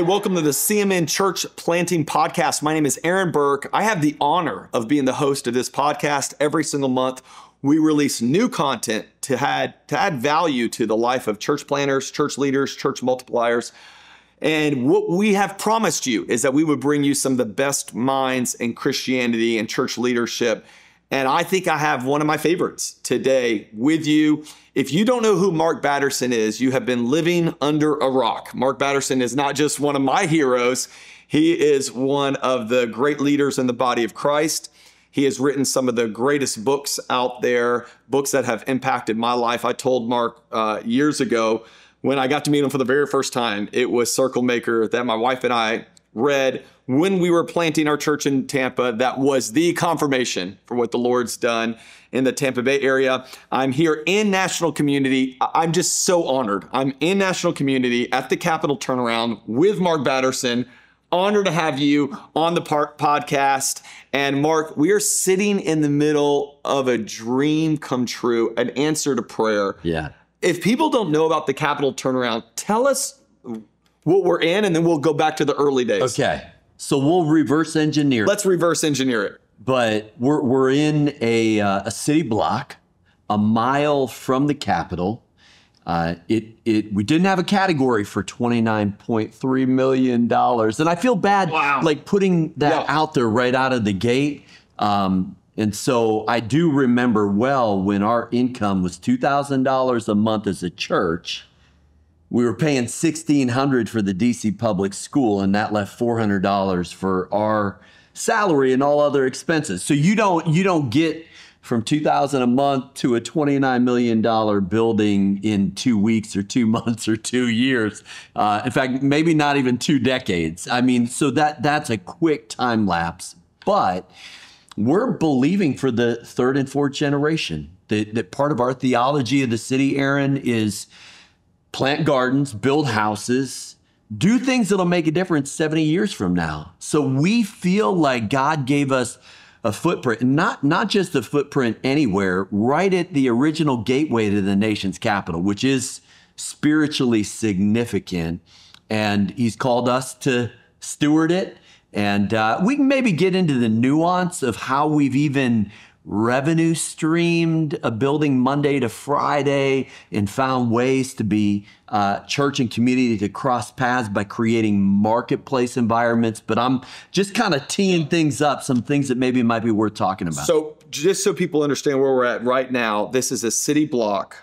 welcome to the CMN Church Planting Podcast. My name is Aaron Burke. I have the honor of being the host of this podcast. Every single month, we release new content to add value to the life of church planters, church leaders, church multipliers. And what we have promised you is that we would bring you some of the best minds in Christianity and church leadership. And I think I have one of my favorites today with you. If you don't know who Mark Batterson is, you have been living under a rock. Mark Batterson is not just one of my heroes. He is one of the great leaders in the body of Christ. He has written some of the greatest books out there, books that have impacted my life. I told Mark years ago when I got to meet him for the very first time, it was Circle Maker that my wife and I read when we were planting our church in Tampa. That was the confirmation for what the Lord's done in the Tampa Bay area. I'm here in National Community. I'm just so honored. I'm in National Community at the Capitol Turnaround with Mark Batterson. Honored to have you on the podcast. And Mark, we are sitting in the middle of a dream come true, an answer to prayer. Yeah. If people don't know about the Capitol Turnaround, tell us what we're in, and then we'll go back to the early days. Okay. So we'll reverse engineer. Let's reverse engineer it. But we're in a city block, a mile from the Capitol. We didn't have a category for $29.3 million. And I feel bad like putting that out there right out of the gate. And so I do remember well when our income was $2,000 a month as a church. We were paying $1,600 for the DC public school, and that left $400 for our salary and all other expenses. So you don't get from $2,000 a month to a $29 million building in 2 weeks or 2 months or 2 years. In fact, maybe not even 2 decades. I mean, so that's a quick time lapse. But we're believing for the third and fourth generation. That part of our theology of the city, Aaron, is plant gardens, build houses, do things that'll make a difference 70 years from now. So we feel like God gave us a footprint, not just a footprint anywhere, right at the original gateway to the nation's capital, which is spiritually significant. And he's called us to steward it. And we can maybe get into the nuance of how we've even revenue streamed a building Monday to Friday and found ways to be church and community to cross paths by creating marketplace environments. But I'm just kind of teeing things up, some things that maybe might be worth talking about. So just so people understand where we're at right now, this is a city block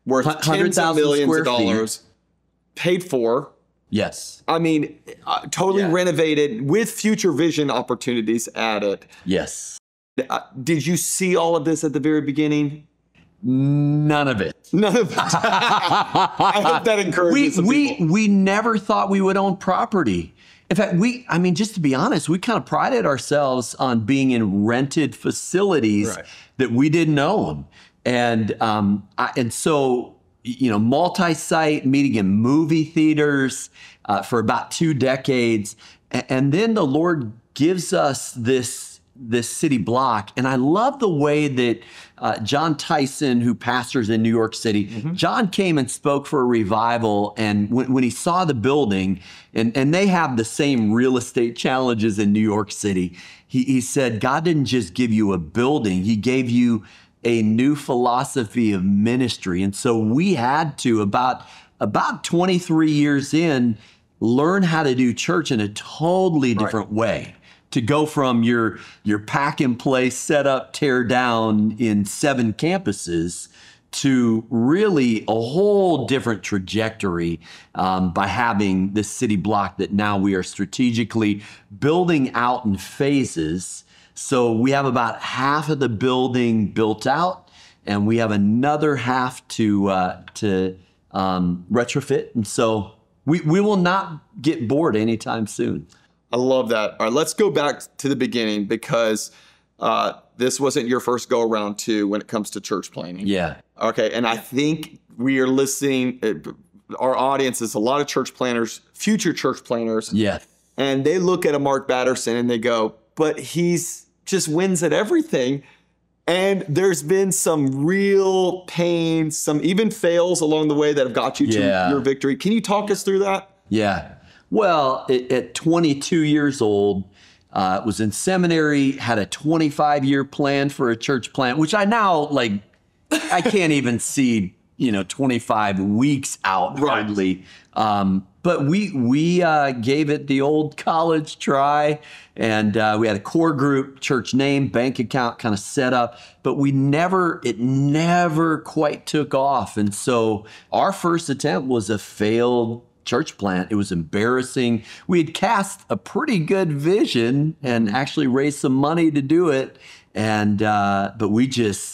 worth tens of millions of dollars paid for. Yes. I mean, totally renovated with future vision opportunities added. Yes. Did you see all of this at the very beginning? None of it. None of it. I hope that encourages some people. We never thought we would own property. In fact, just to be honest, we kind of prided ourselves on being in rented facilities that we didn't own. And so, multi-site, meeting in movie theaters for about 2 decades. And then the Lord gives us this city block. And I love the way that John Tyson, who pastors in New York City, John came and spoke for a revival. And when he saw the building, and they have the same real estate challenges in New York City, he said, God didn't just give you a building, he gave you a new philosophy of ministry. And so we had to, about 23 years in, learn how to do church in a totally different way. To go from your pack and play, set up, tear down in 7 campuses to really a whole different trajectory by having this city block that now we are strategically building out in phases. So we have about half of the building built out, and we have another half to retrofit. And so we will not get bored anytime soon. I love that. All right, let's go back to the beginning because this wasn't your first go around too when it comes to church planning. Yeah. Okay, and I think we are listening. Our audience is a lot of church planners, future church planners. Yeah. And they look at a Mark Batterson and they go, but he's just wins at everything. And there's been some real pain, some even fails along the way that have got you to your victory. Can you talk us through that? Yeah. Well, at 22 years old, was in seminary, had a 25-year plan for a church plant, which I now, like, I can't even see, 25 weeks out hardly. But we gave it the old college try, and we had a core group, church name, bank account kind of set up, but it never quite took off. And so our first attempt was a failed church plant. It was embarrassing. We had cast a pretty good vision and actually raised some money to do it. And, but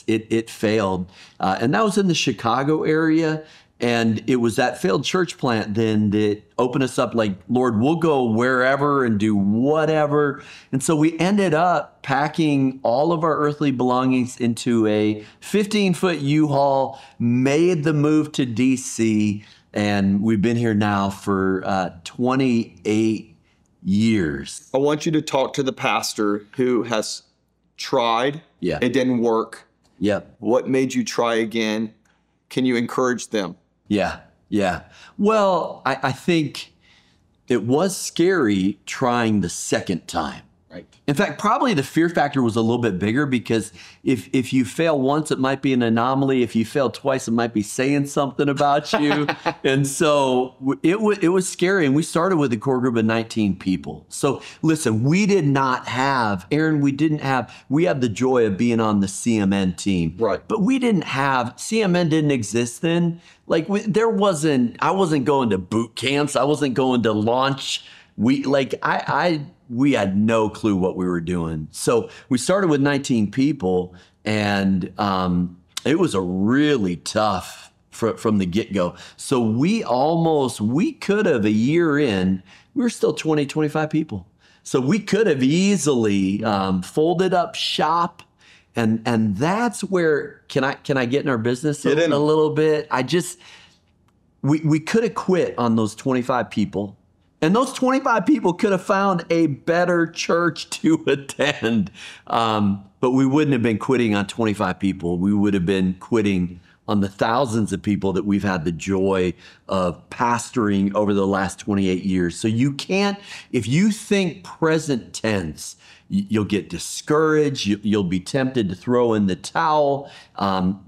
it failed. And that was in the Chicago area. And it was that failed church plant then that opened us up, like, Lord, we'll go wherever and do whatever. And so we ended up packing all of our earthly belongings into a 15-foot U-Haul, made the move to DC, and we've been here now for 28 years. I want you to talk to the pastor who has tried. Yeah. It didn't work. Yep. What made you try again? Can you encourage them? Yeah. Well, I think it was scary trying the second time. Right. In fact, probably the fear factor was a little bit bigger because if you fail once, it might be an anomaly. If you fail twice, it might be saying something about you. And so it was scary. And we started with a core group of 19 people. So listen, we had the joy of being on the CMN team. Right. But CMN didn't exist then. Like I wasn't going to boot camps. I wasn't going to launch. We had no clue what we were doing. So we started with 19 people, and it was a really tough from the get-go. So we could have, a year in, we were still 20, 25 people. So we could have easily folded up shop. And that's where, can I get in our business a little bit? We could have quit on those 25 people. And those 25 people could have found a better church to attend. But we wouldn't have been quitting on 25 people. We would have been quitting on the thousands of people that we've had the joy of pastoring over the last 28 years. So you can't, if you think present tense, you'll get discouraged. You'll be tempted to throw in the towel.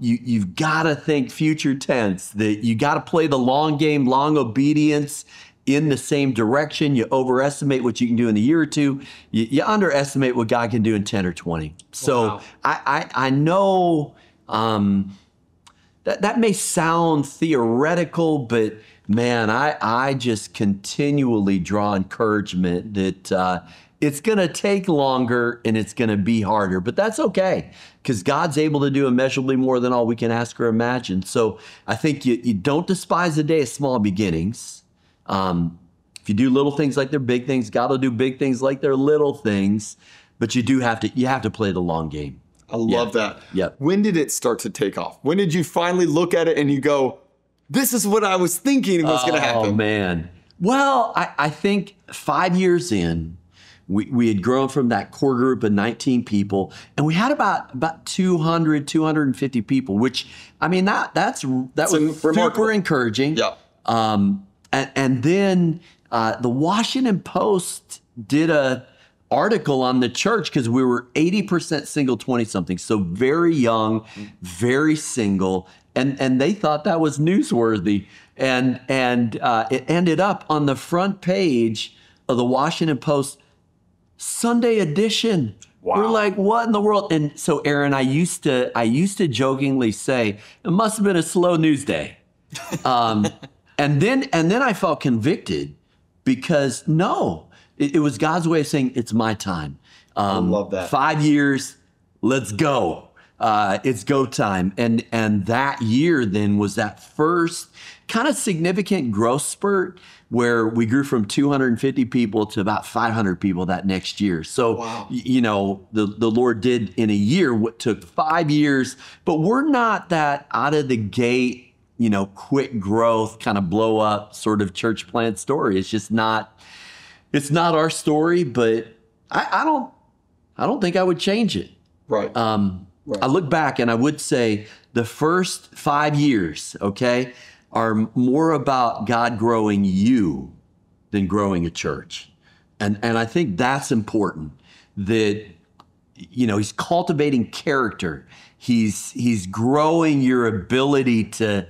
You've got to think future tense, that you got to play the long game, long obedience in the same direction. You overestimate what you can do in a year or two. You underestimate what God can do in 10 or 20. So wow. I know that may sound theoretical, but man, I just continually draw encouragement that it's going to take longer and it's going to be harder, but that's okay because God's able to do immeasurably more than all we can ask or imagine. So I think you don't despise the day of small beginnings. If you do little things like they're big things, God will do big things like they're little things, but you have to play the long game. I love that. Yep. When did it start to take off? When did you finally look at it and you go, this is what I was thinking was going to happen? Oh, man. Well, I think 5 years in, we had grown from that core group of 19 people, and we had about 200, 250 people, which, I mean, that was super encouraging. Yeah. And then the Washington Post did a article on the church because we were 80% single 20-something, so very young, very single, and they thought that was newsworthy, and it ended up on the front page of the Washington Post Sunday edition. Wow. We're like, what in the world? And so, Aaron, I used to jokingly say it must have been a slow news day. And then I felt convicted because it was God's way of saying it's my time. I love that. 5 years, let's go. It's go time. And that year then was that first kind of significant growth spurt where we grew from 250 people to about 500 people that next year. So, wow. The Lord did in a year what took 5 years, but we're not that out of the gate, quick growth, kind of blow up sort of church plant story. It's not our story, but I don't think I would change it. Right. I look back and I would say the first 5 years, okay, are more about God growing you than growing a church. And I think that's important, that, you know, he's cultivating character. He's growing your ability to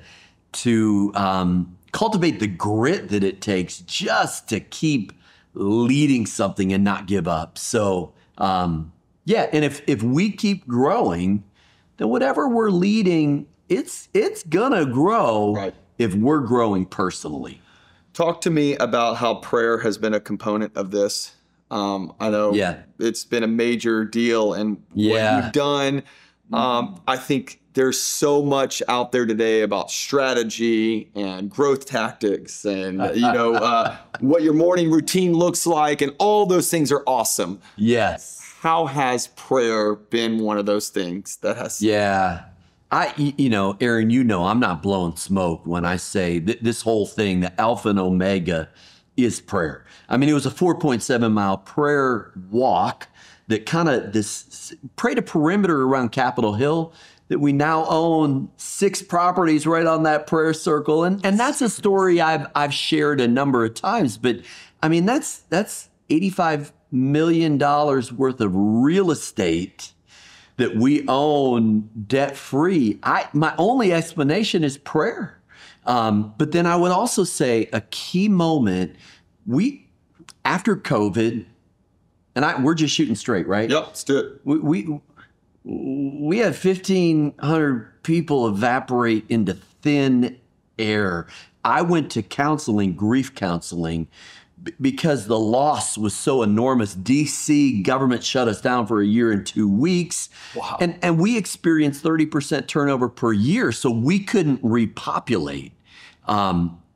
cultivate the grit that it takes just to keep leading something and not give up. So, yeah, and if we keep growing, then whatever we're leading, it's gonna grow, right, if we're growing personally. Talk to me about how prayer has been a component of this. I know it's been a major deal in what you've done. I think there's so much out there today about strategy and growth tactics and, you know, what your morning routine looks like, and all those things are awesome. Yes. How has prayer been one of those things that has? Yeah. You know, Aaron, you know, I'm not blowing smoke when I say this whole thing, the Alpha and Omega, is prayer. I mean, it was a 4.7 mile prayer walk that kind of prayed a perimeter around Capitol Hill, that we now own 6 properties right on that prayer circle. And that's a story I've shared a number of times. But I mean, that's $85 million worth of real estate that we own debt-free. My only explanation is prayer. But then I would also say a key moment, after COVID, and we're just shooting straight, right? Yep, let's do it. We had 1,500 people evaporate into thin air. I went to counseling, grief counseling, because the loss was so enormous. DC government shut us down for a year and 2 weeks. Wow. And we experienced 30% turnover per year, so we couldn't repopulate.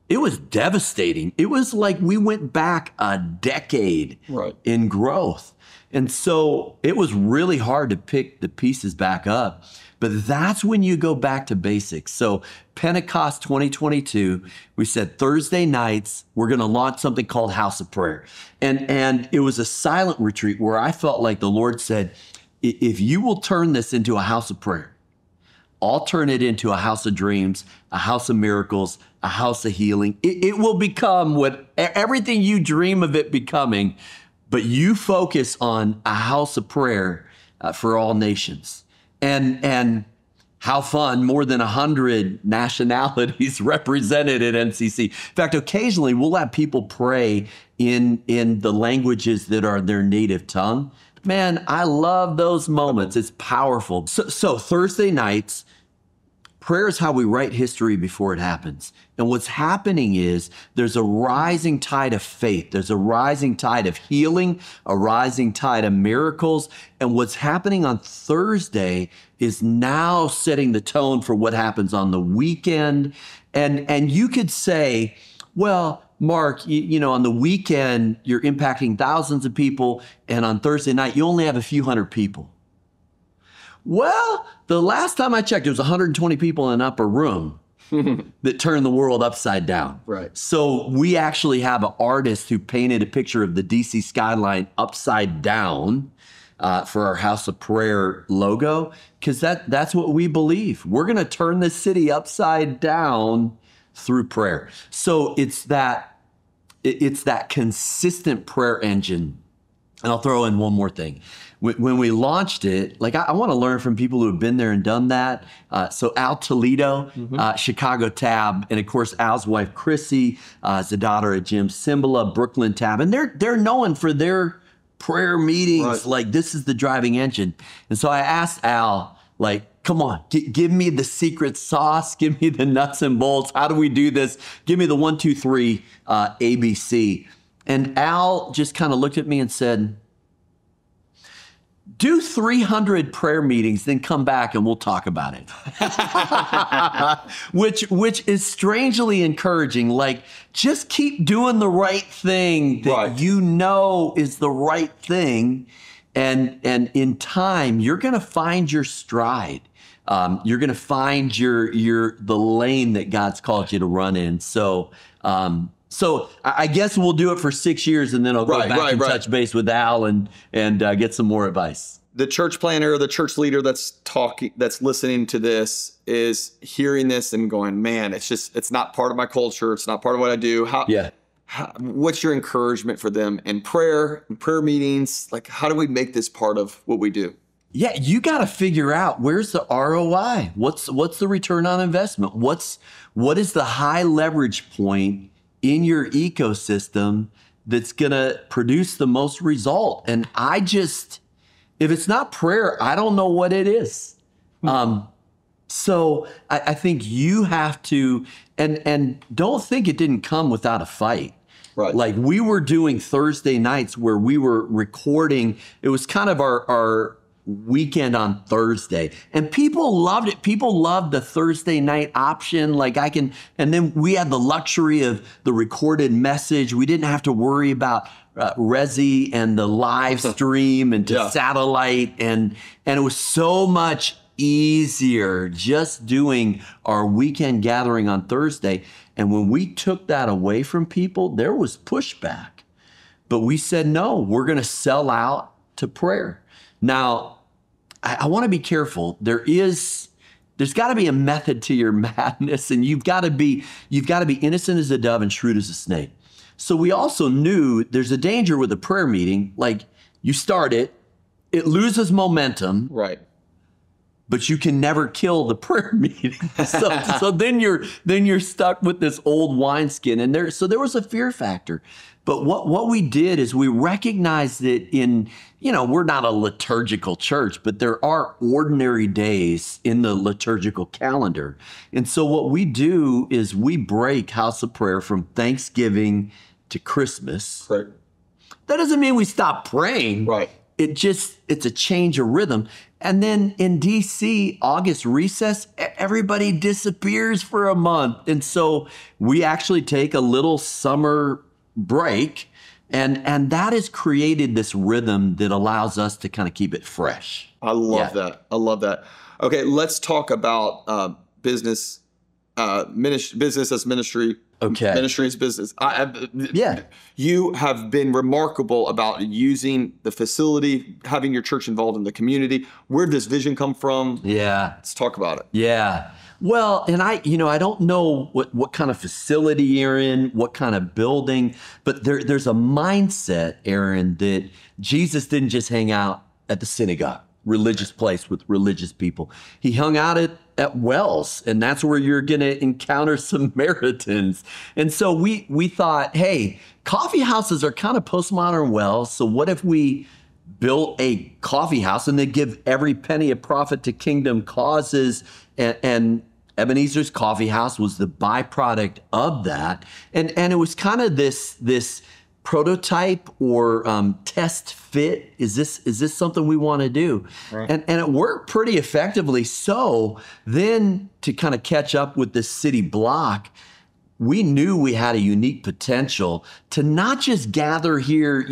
It was devastating. It was like we went back a decade in growth. And so it was really hard to pick the pieces back up. But that's when you go back to basics. So Pentecost 2022, we said Thursday nights, we're going to launch something called House of Prayer. And it was a silent retreat where I felt like the Lord said, if you will turn this into a house of prayer, I'll turn it into a house of dreams, a house of miracles, a house of healing. It will become everything you dream of it becoming, but you focus on a house of prayer for all nations. And how fun, more than 100 nationalities represented at NCC. In fact, occasionally we'll have people pray in the languages that are their native tongue. Man, I love those moments. It's powerful. So Thursday nights, prayer is how we write history before it happens. And what's happening is there's a rising tide of faith. There's a rising tide of healing, a rising tide of miracles. And what's happening on Thursday is now setting the tone for what happens on the weekend. And you could say, well, Mark, you know, on the weekend, you're impacting thousands of people. And on Thursday night, you only have a few hundred people. Well, the last time I checked, there was 120 people in an upper room that turned the world upside down. Right. So we actually have an artist who painted a picture of the DC skyline upside down for our House of Prayer logo, because that's what we believe. We're going to turn this city upside down through prayer. So it's that consistent prayer engine. And I'll throw in one more thing. When we launched it, like I want to learn from people who have been there and done that. So Al Toledo, Chicago Tab, and of course Al's wife Chrissy is the daughter of Jim Cymbala, Brooklyn Tab, and they're known for their prayer meetings. Right. Like this is the driving engine. And so I asked Al, like, come on, give me the secret sauce, give me the nuts and bolts. How do we do this? Give me the 1, 2, 3 ABC. And Al just kind of looked at me and said, do 300 prayer meetings, then come back and we'll talk about it. which is strangely encouraging. Like, just keep doing the right thing that you know is the right thing. And in time, you're going to find your stride. You're going to find the lane that God's called you to run in. So I guess we'll do it for 6 years, and then I'll go back and touch base with Al and get some more advice. The church planner, the church leader that's listening to this is hearing this and going, man, it's not part of my culture. It's not part of what I do. what's your encouragement for them in prayer meetings? Like, how do we make this part of what we do? Yeah, you got to figure out where's the ROI. What's the return on investment? What is the high leverage point in your ecosystem that's going to produce the most result? And if it's not prayer, I don't know what it is. So I think you have to, and don't think it didn't come without a fight. Right. Like we were doing Thursday nights where we were recording. It was kind of our weekend on Thursday, and people loved it. People loved the Thursday night option. And then we had the luxury of the recorded message. We didn't have to worry about Resi and the live stream and satellite, and it was so much easier just doing our weekend gathering on Thursday. And when we took that away from people, there was pushback. But we said, no, we're going to sell out to prayer. Now, I want to be careful. There's got to be a method to your madness, and you've got to be innocent as a dove and shrewd as a snake. So we also knew there's a danger with a prayer meeting. Like you start it loses momentum. Right. But you can never kill the prayer meeting. So then you're stuck with this old wineskin. And there was a fear factor. But what we did is we recognized that we're not a liturgical church, but there are ordinary days in the liturgical calendar. And so what we do is we break House of Prayer from Thanksgiving to Christmas. Right. That doesn't mean we stop praying. Right. It's a change of rhythm. And then in DC, August recess, everybody disappears for a month. And so we actually take a little summer break, and that has created this rhythm that allows us to kind of keep it fresh. I love that. I love that. Okay, let's talk about business as ministry. Okay. Ministry is business. You have been remarkable about using the facility, having your church involved in the community. Where does vision come from? Yeah. Let's talk about it. Yeah. Well, and I don't know what kind of facility you're in, what kind of building, but there's a mindset, Aaron, that Jesus didn't just hang out at the synagogue, religious place with religious people. He hung out at wells, and that's where you're going to encounter Samaritans. And so we thought, hey, coffee houses are kind of postmodern wells. So what if we built a coffee house and they give every penny a profit to kingdom causes? And Ebenezer's Coffee House was the byproduct of that. And it was kind of this prototype or test fit. Is this something we want to do? Right. And it worked pretty effectively. So then to kind of catch up with this city block, we knew we had a unique potential to not just gather here,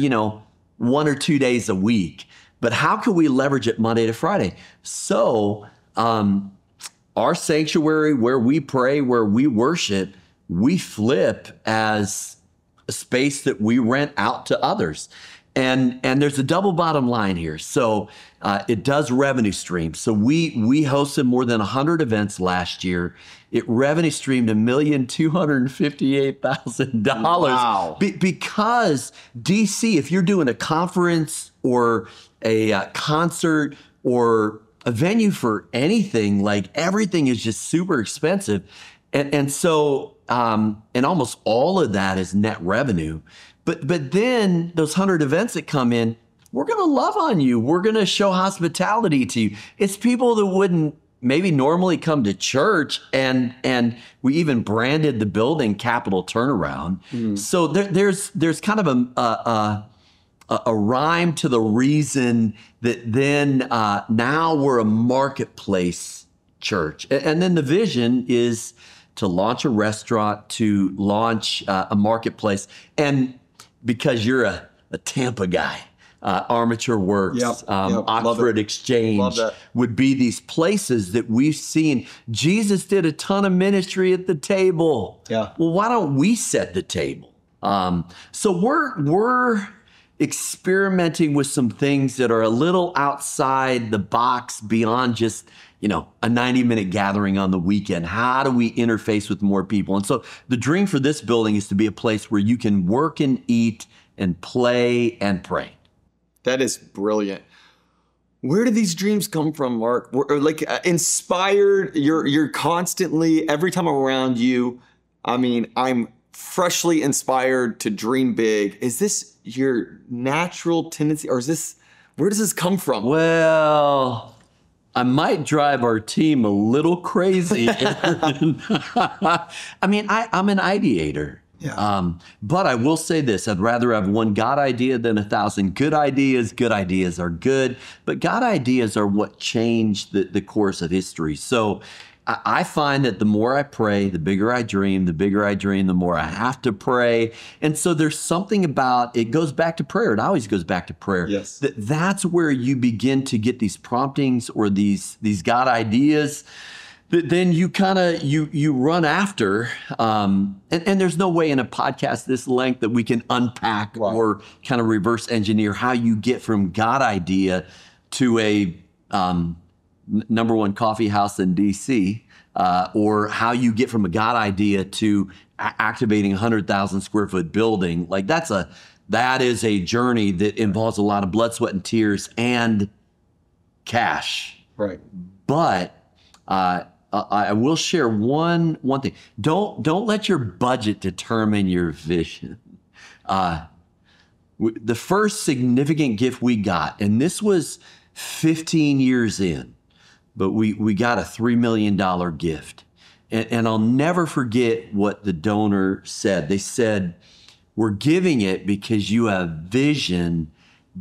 1 or 2 days a week, but how could we leverage it Monday to Friday? So our sanctuary, where we pray, where we worship, we flip as a space that we rent out to others. And there's a double bottom line here. So it does revenue stream. So we hosted more than 100 events last year. It revenue streamed $1,258,000. Wow. Because DC, if you're doing a conference or a concert or a venue for anything, like everything is just super expensive. And so and almost all of that is net revenue. But then those 100 events that come in, we're going to love on you. We're going to show hospitality to you. It's people that wouldn't maybe normally come to church, and we even branded the building Capital Turnaround. Mm. So there's kind of a rhyme to the reason that then now we're a marketplace church. And then the vision is to launch a restaurant, to launch a marketplace. And because you're a Tampa guy, Armature Works, Oxford Exchange would be these places that we've seen. Jesus did a ton of ministry at the table. Yeah. Well, why don't we set the table? So experimenting with some things that are a little outside the box beyond just, a 90-minute gathering on the weekend. How do we interface with more people? And so the dream for this building is to be a place where you can work and eat and play and pray. That is brilliant. Where do these dreams come from, Mark? Inspired, you're constantly, every time I'm around you, I'm freshly inspired to dream big. Is this your natural tendency, or where does this come from? Well, I might drive our team a little crazy. I'm an ideator. Yeah. But I will say this, I'd rather have one God idea than 1,000 good ideas. Good ideas are good, but God ideas are what change the course of history. So I find that the more I pray, the bigger I dream, the more I have to pray. And so there's something about, it goes back to prayer. It always goes back to prayer. Yes. That's where you begin to get these promptings or these God ideas that then you kind of, you run after. And there's no way in a podcast this length that we can unpack or kind of reverse engineer how you get from God idea to a number one coffee house in DC, or how you get from a God idea to activating a 100,000 square foot building. Like that is a journey that involves a lot of blood, sweat, and tears and cash. Right. But I will share one thing. Don't let your budget determine your vision. The first significant gift we got, and this was 15 years in, but we got a $3 million gift. And I'll never forget what the donor said. They said, "We're giving it because you have vision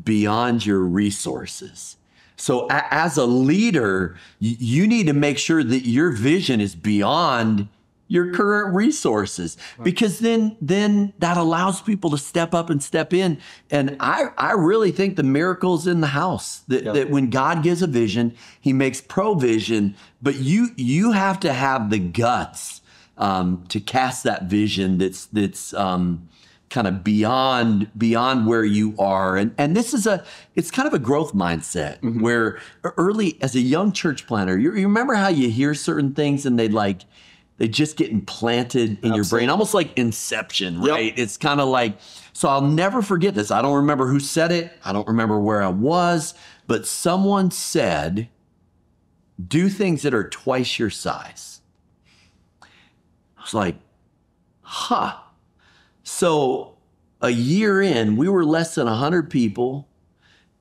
beyond your resources." So as a leader, you need to make sure that your vision is beyond your current resources, because then that allows people to step up and step in. And I really think the miracle's in the house, that when God gives a vision, he makes provision, but you have to have the guts to cast that vision that's kind of beyond where you are. And this is it's kind of a growth mindset, mm-hmm. where early as a young church planter, you remember how you hear certain things and they just get implanted in your brain, almost like Inception, right? Yep. It's kind of like, so I'll never forget this. I don't remember who said it. I don't remember where I was, but someone said, "Do things that are twice your size." I was like, huh. So a year in, we were less than 100 people,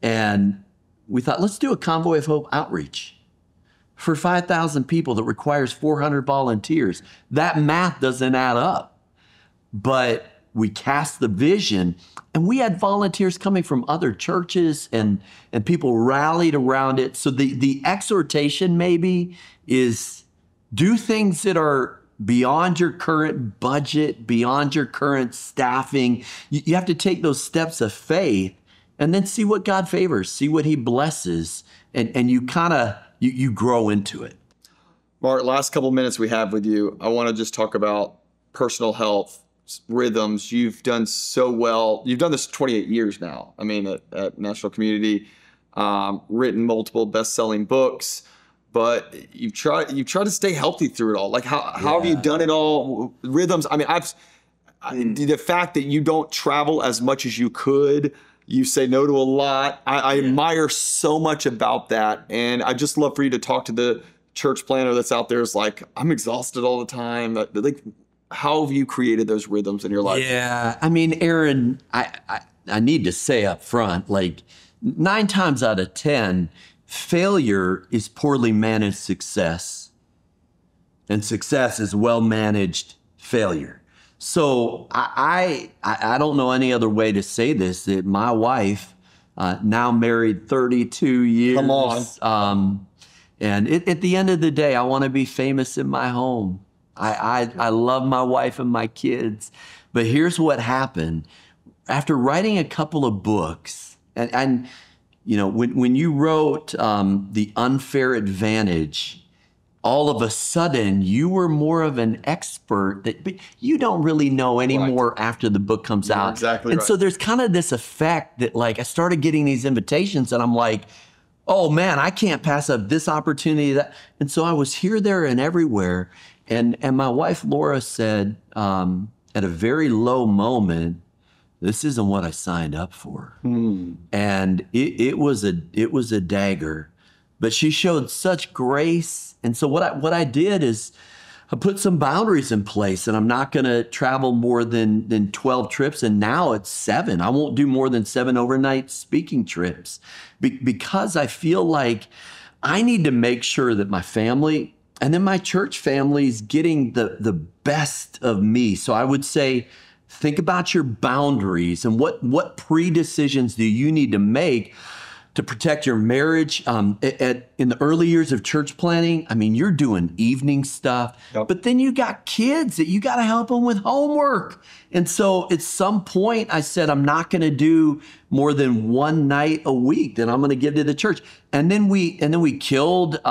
and we thought, let's do a Convoy of Hope outreach for 5,000 people that requires 400 volunteers. That math doesn't add up. But we cast the vision, and we had volunteers coming from other churches, and people rallied around it. So the exhortation maybe is, do things that are beyond your current budget, beyond your current staffing. You have to take those steps of faith and then see what God favors, see what he blesses, and you kind of, you grow into it. Mark, last couple minutes we have with you, I want to just talk about personal health, rhythms. You've done so well. You've done this 28 years now. I mean, at National Community, written multiple best-selling books, but you've tried to stay healthy through it all. Like how have you done it all? Rhythms. I mean, the fact that you don't travel as much as you could, you say no to a lot. I admire so much about that. And I just love for you to talk to the church planner that's out there. Is like, I'm exhausted all the time. Like, how have you created those rhythms in your life? Yeah. I mean, Aaron, I need to say up front, like 9 times out of 10, failure is poorly managed success, and success is well-managed failure. So I don't know any other way to say this, that my wife, now married 32 years. Come on. And at the end of the day, I want to be famous in my home. I love my wife and my kids. But here's what happened. After writing a couple of books, and you know, when you wrote The Unfair Advantage, all of a sudden you were more of an expert but you don't really know anymore after the book comes out. Exactly. And so there's kind of this effect that like I started getting these invitations and I'm like, oh man, I can't pass up this opportunity. And so I was here, there, and everywhere. And my wife, Laura, said at a very low moment, this isn't what I signed up for. And it was a dagger. But she showed such grace. And so what I did is I put some boundaries in place, and I'm not going to travel more than 12 trips. And now it's 7. I won't do more than 7 overnight speaking trips because I feel like I need to make sure that my family and then my church family is getting the best of me. So I would say, think about your boundaries and what pre-decisions do you need to make to protect your marriage. In the early years of church planning, I mean, you're doing evening stuff, but then you got kids that you got to help them with homework. And so at some point I said, I'm not going to do more than 1 night a week that I'm going to give to the church. And then we killed,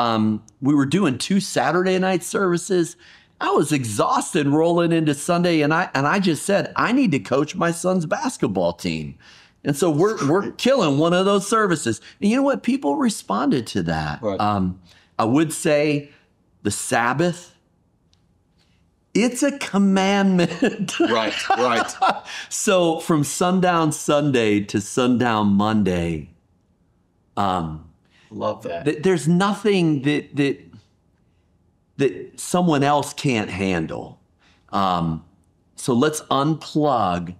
we were doing 2 Saturday night services. I was exhausted rolling into Sunday, and I just said, I need to coach my son's basketball team. And so we're killing one of those services. And you know what? People responded to that. Right. I would say the Sabbath, it's a commandment. Right. So from sundown Sunday to sundown Monday, love that. There's nothing that someone else can't handle. So let's unplug.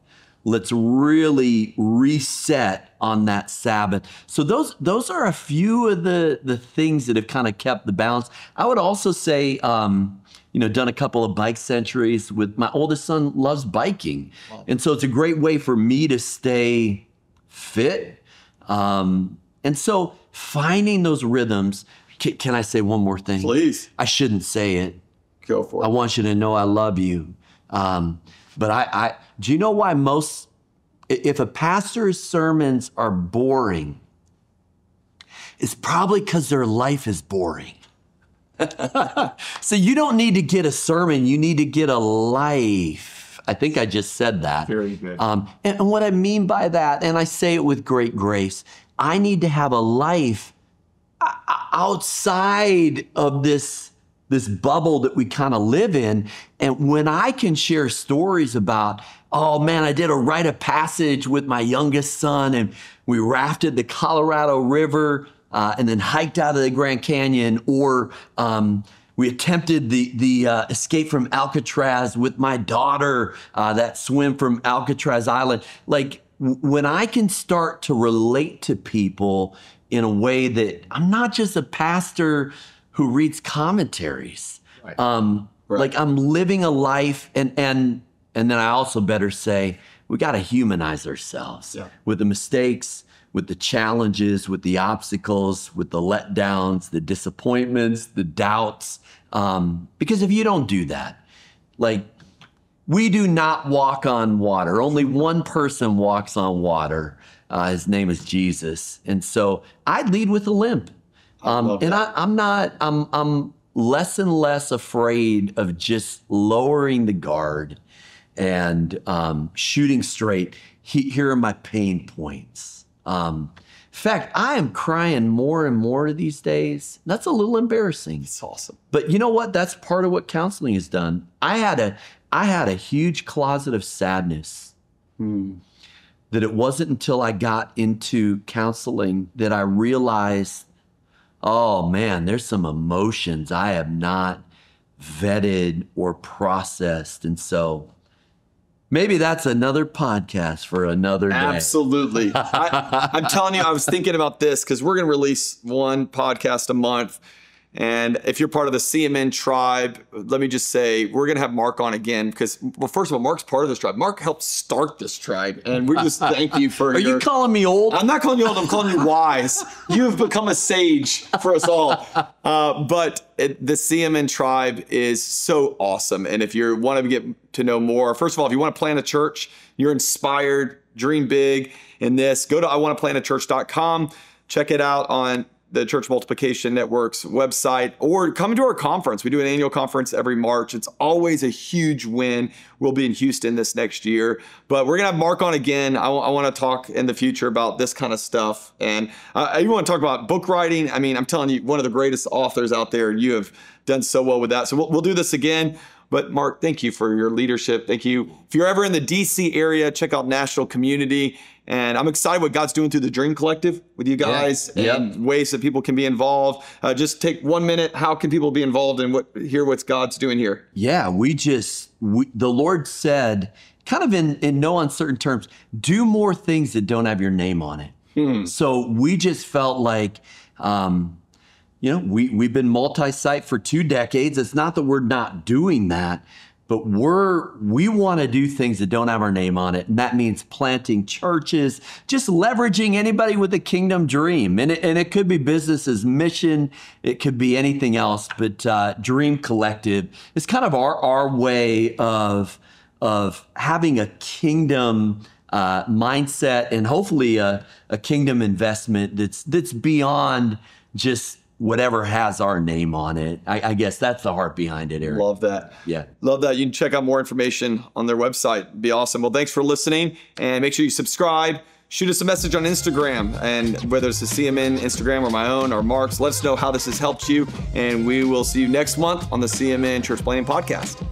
Let's really reset on that Sabbath. So those are a few of the things that have kind of kept the balance. I would also say, done a couple of bike centuries with my oldest son loves biking. Wow. And so it's a great way for me to stay fit. And so finding those rhythms. Can I say one more thing? Please. I shouldn't say it. Go for it. I want you to know I love you. But do you know why if a pastor's sermons are boring, it's probably because their life is boring. So you don't need to get a sermon, you need to get a life. I think I just said that. Very good. And what I mean by that, and I say it with great grace, I need to have a life outside of this bubble that we kind of live in. And when I can share stories about, oh man, I did a rite of passage with my youngest son and we rafted the Colorado River and then hiked out of the Grand Canyon, or we attempted the escape from Alcatraz with my daughter, that swim from Alcatraz Island. Like when I can start to relate to people in a way that I'm not just a pastor who reads commentaries. Right. Like I'm living a life, and then I also better say, we got to humanize ourselves with the mistakes, with the challenges, with the obstacles, with the letdowns, the disappointments, the doubts. Because if you don't do that, like we do not walk on water. Only one person walks on water. His name is Jesus. And so I lead with a limp. I'm less and less afraid of just lowering the guard and shooting straight. Here are my pain points. In fact, I am crying more and more these days. That's a little embarrassing. It's awesome. But you know what? That's part of what counseling has done. I had a huge closet of sadness. That it wasn't until I got into counseling that I realized, oh man, there's some emotions I have not vetted or processed. And so maybe that's another podcast for another day. Absolutely. I'm telling you, I was thinking about this because we're going to release 1 podcast a month. And if you're part of the CMN tribe, let me just say, we're going to have Mark on again because, well, first of all, Mark's part of this tribe. Mark helped start this tribe. And we just thank you for Are you calling me old? I'm not calling you old. I'm calling you wise. You have become a sage for us all. But the CMN tribe is so awesome. And if you want to get to know more, first of all, if you want to plant a church, you're inspired, dream big in this, go to iwanttoplantachurch.com. Check it out on the Church Multiplication Network's website or come to our conference. We do an annual conference every March. It's always a huge win. We'll be in Houston this next year, but we're going to have Mark on again. I want to talk in the future about this kind of stuff. And I even want to talk about book writing. I mean, I'm telling you, one of the greatest authors out there, and you have done so well with that. So we'll do this again. But Mark, thank you for your leadership. Thank you. If you're ever in the DC area, check out National Community. And I'm excited what God's doing through the Dream Collective with you guys and ways that people can be involved. Just take 1 minute. How can people be involved and hear what God's doing here? Yeah, the Lord said, kind of in no uncertain terms, do more things that don't have your name on it. So we just felt like, we've been multi-site for 2 decades. It's not that we're not doing that, but we want to do things that don't have our name on it. And that means planting churches, just leveraging anybody with a kingdom dream. And it could be business's mission. It could be anything else. But Dream Collective is kind of our way of having a kingdom mindset and hopefully a kingdom investment that's beyond just whatever has our name on it. I guess that's the heart behind it, Eric. Love that. Yeah. Love that. You can check out more information on their website. It'd be awesome. Well, thanks for listening, and make sure you subscribe. Shoot us a message on Instagram, and whether it's the CMN Instagram or my own or Mark's, let us know how this has helped you, and we will see you next month on the CMN Church Planting Podcast.